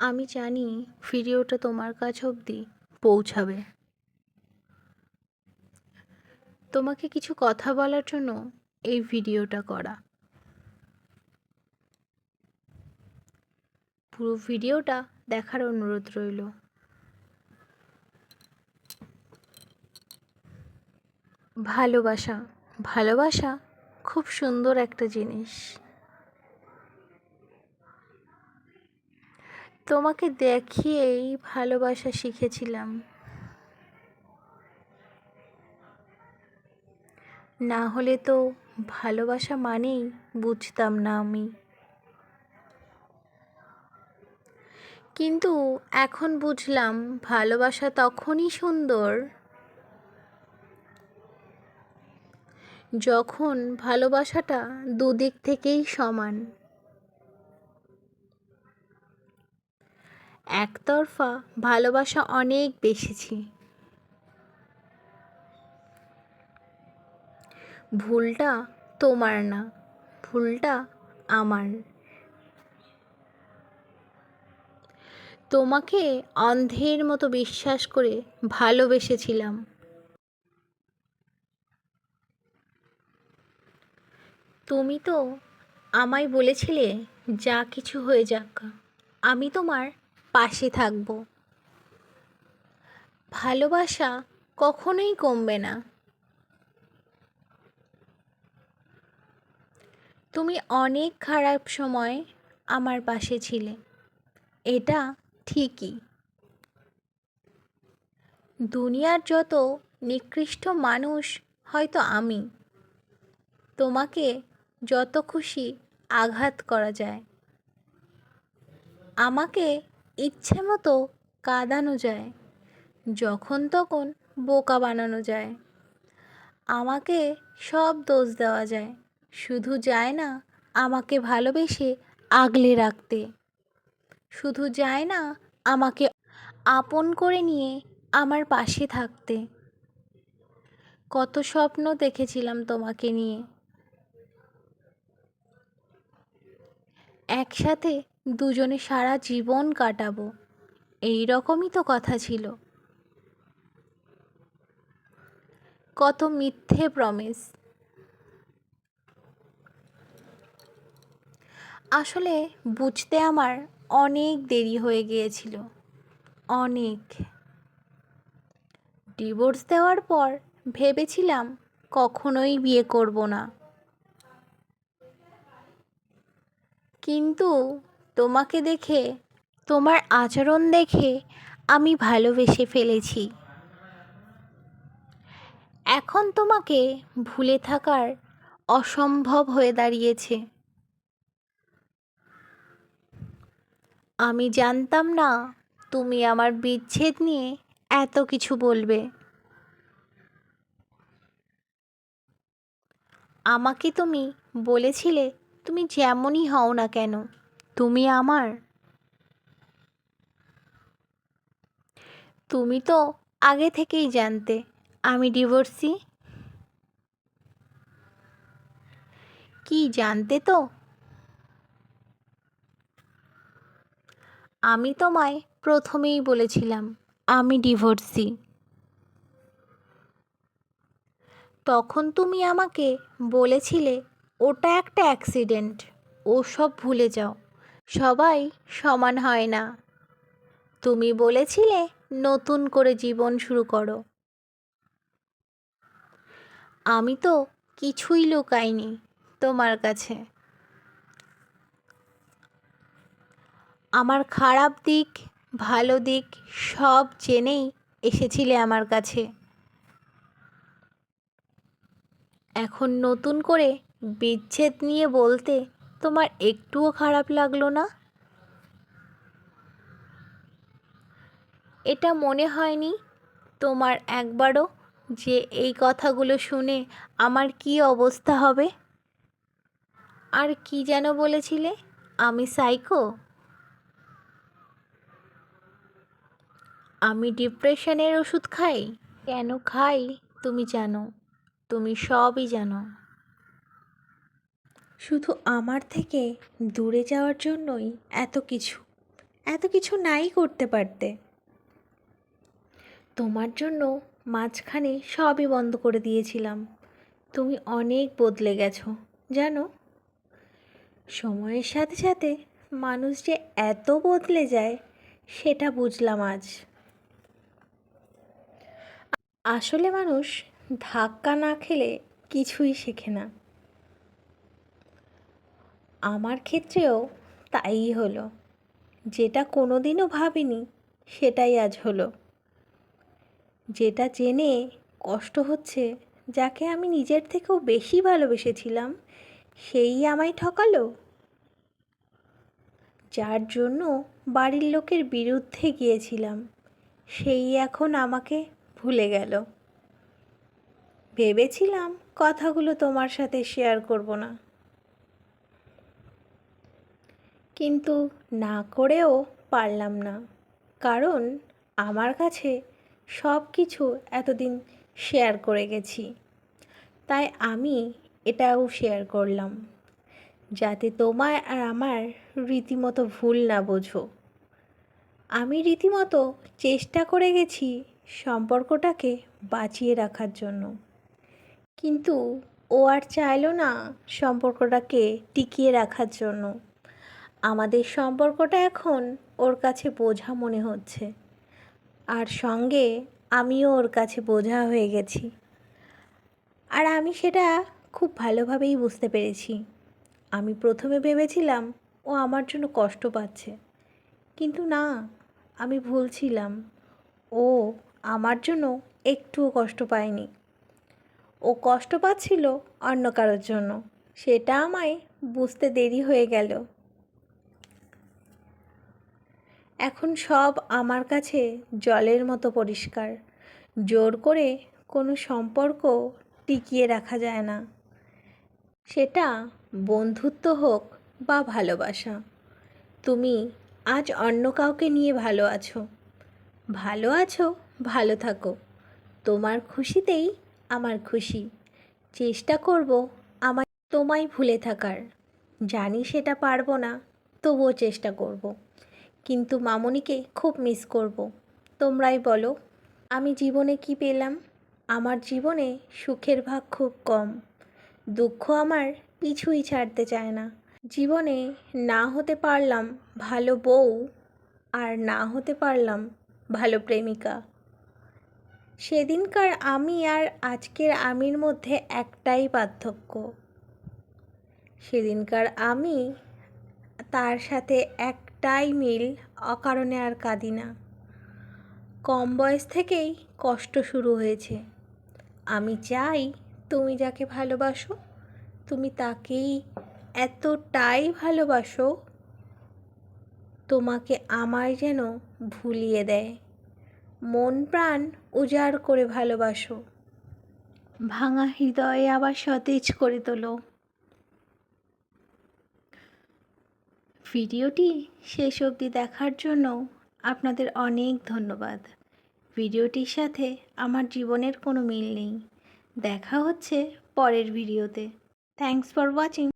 আমি জানি ভিডিওটা তোমার কাছ অবধি পৌঁছাবে। তোমাকে কিছু কথা বলার জন্য এই ভিডিওটা করা। পুরো ভিডিওটা দেখার অনুরোধ রইল। ভালোবাসা ভালোবাসা খুব সুন্দর একটা জিনিস। তোমাকে দেখিয়েই ভালোবাসা শিখেছিলাম। না হলে তো ভালোবাসা মানেই বুঝতাম না আমি। কিন্তু এখন বুঝলাম ভালোবাসা তখনই সুন্দর যখন ভালোবাসাটা দুদিক থেকেই সমান। একতরফা ভালোবাসা অনেক বেশিছি। ভুলটা তোমার না, ভুলটা আমার। তোমাকে অন্ধের মতো বিশ্বাস করে ভালোবেসেছিলাম। তুমি তো আমায় বলেছিলে যা কিছু হয়ে যাক আমি তোমার পাশে থাকব। ভালোবাসা কখনোই কমবে না। তুমি অনেক খারাপ সময় আমার পাশে ছিলে, এটা ঠিকই। দুনিয়ার যত নিকৃষ্ট মানুষ হয়তো আমি, তোমাকে যত খুশি আঘাত করা যায়, আমাকে ইচ্ছে মতো কাঁদানো যায়, যখন তখন বোকা বানানো যায়, আমাকে সব দোষ দেওয়া যায়, শুধু যায় না আমাকে ভালোবেসে আগলে রাখতে, শুধু যায় না আমাকে আপন করে নিয়ে আমার পাশে থাকতে। কত স্বপ্ন দেখেছিলাম তোমাকে নিয়ে, একসাথে দুজনে সারা জীবন কাটাবো, এই রকমই তো কথা ছিল। কত মিথ্যে প্রমিস। আসলে বুঝতে আমার অনেক দেরি হয়ে গিয়েছিল, অনেক। ডিভোর্স দেওয়ার পর ভেবেছিলাম কখনোই বিয়ে করব না, কিন্তু তোমাকে দেখে, তোমার আচরণ দেখে আমি ভালোবেসে ফেলেছি। এখন তোমাকে ভুলে থাকার অসম্ভব হয়ে দাঁড়িয়েছে। আমি জানতাম না তুমি আমার বিচ্ছেদ নিয়ে এত কিছু বলবে। আমাকে তুমি বলেছিলে তুমি যেমনই হও না কেন তুমি আমার। তুমি তো আগে থেকেই জানতে আমি ডিভোর্সি। কি জানতে তো? আমি তোমায় প্রথমেই বলেছিলাম আমি ডিভোর্সি। তখন তুমি আমাকে বলেছিলে ওটা একটা অ্যাক্সিডেন্ট, ও সব ভুলে যাও, সবাই সমান হয় না। তুমি বলেছিলে নতুন করে জীবন শুরু করো। আমি তো কিছুই লুকাইনি তোমার কাছে। আমার খারাপ দিক ভালো দিক সব জেনেই এসেছিলে আমার কাছে। এখন নতুন করে বিচ্ছেদ নিয়ে বলতে তোমার একটুও খারাপ লাগলো না? এটা মনে হয়নি তোমার একবারও যে এই কথাগুলো শুনে আমার কী অবস্থা হবে? আর কি যেন বলেছিলে আমি সাইকো? আমি ডিপ্রেশনের ওষুধ খাই? কেন খাই তুমি জানো, তুমি সবই জানো। শুধু আমার থেকে দূরে যাওয়ার জন্যই এত কিছু, এত কিছু নাই করতে পারতে। তোমার জন্য মাঝখানে সবই বন্ধ করে দিয়েছিলাম। তুমি অনেক বদলে গেছো জানো। সময়ের সাথে সাথে মানুষ যে এত বদলে যায় সেটা বুঝলাম আজ। আসলে মানুষ ধাক্কা না খেলে কিছুই শেখে না। আমার ক্ষেত্রেও তাই হলো। যেটা কোনোদিনও ভাবিনি সেটাই আজ হলো। যেটা জেনে কষ্ট হচ্ছে, যাকে আমি নিজের থেকেও বেশি ভালোবেসেছিলাম সেই আমায় ঠকালো। যার জন্য বাড়ির লোকের বিরুদ্ধে গিয়েছিলাম সেই এখন আমাকে ভুলে গেল। ভেবেছিলাম কথাগুলো তোমার সাথে শেয়ার করব না, কিন্তু না করেও পারলাম না। কারণ আমার কাছে সব কিছু এতদিন শেয়ার করে গেছি, তাই আমি এটাও শেয়ার করলাম, যাতে তোমায় আর আমার রীতিমতো ভুল না বোঝো। আমি রীতিমতো চেষ্টা করে গেছি সম্পর্কটাকে বাঁচিয়ে রাখার জন্য, কিন্তু ও আর চাইলো না সম্পর্কটাকে টিকিয়ে রাখার জন্য। আমাদের সম্পর্কটা এখন ওর কাছে বোঝা মনে হচ্ছে, আর সঙ্গে আমিও ওর কাছে বোঝা হয়ে গেছি। আর আমি সেটা খুব ভালোভাবেই বুঝতে পেরেছি। আমি প্রথমে ভেবেছিলাম ও আমার জন্য কষ্ট পাচ্ছে, কিন্তু না, আমি ভুল ছিলাম। ও আমার জন্য একটুও কষ্ট পায়নি। ও কষ্ট পাচ্ছিল অন্য কারোর জন্য, সেটা আমায় বুঝতে দেরি হয়ে গেল। এখন সব আমার কাছে জলের মতো পরিষ্কার। জোর করে কোনো সম্পর্ক টিকিয়ে রাখা যায় না, সেটা বন্ধুত্ব হোক বা ভালোবাসা। তুমি আজ অন্য কাউকে নিয়ে ভালো আছো, ভালো আছো, ভালো থাকো। তোমার খুশিতেই আমার খুশি। চেষ্টা করব আমার তোমায় ভুলে থাকার। জানি সেটা পারবো না, তবুও চেষ্টা করব। কিন্তু মামনিকে খুব মিস করব। তোমরাই বলো, আমি জীবনে কি পেলাম? আমার জীবনে সুখের ভাগ খুব কম। দুঃখ আমার পিছুই ছাড়তে চায় না। জীবনে না হতে পারলাম ভালো বউ, আর না হতে পারলাম ভালো প্রেমিকা। সেদিনকার আমি আর আজকের আমির মধ্যে একটাই পার্থক্য। সেদিনকার আমি, তার সাথে একটাই মিল, অকারণে আর কাঁদি না। কম বয়স থেকেই কষ্ট শুরু হয়েছে। আমি চাই তুমি যাকে ভালোবাসো তুমি তাকেই এতটাই ভালোবাসো, তোমাকে আমায় যেন ভুলিয়ে দেয়। মন প্রাণ উজাড় করে ভালোবাসো, ভাঙা হৃদয়ে আবার সতেজ করে তোলো। ভিডিওটি শেষ অবধি দেখার জন্য আপনাদের অনেক ধন্যবাদ। ভিডিওটির সাথে আমার জীবনের কোনো মিল নেই। দেখা হচ্ছে পরের ভিডিওতে। Thanks for watching.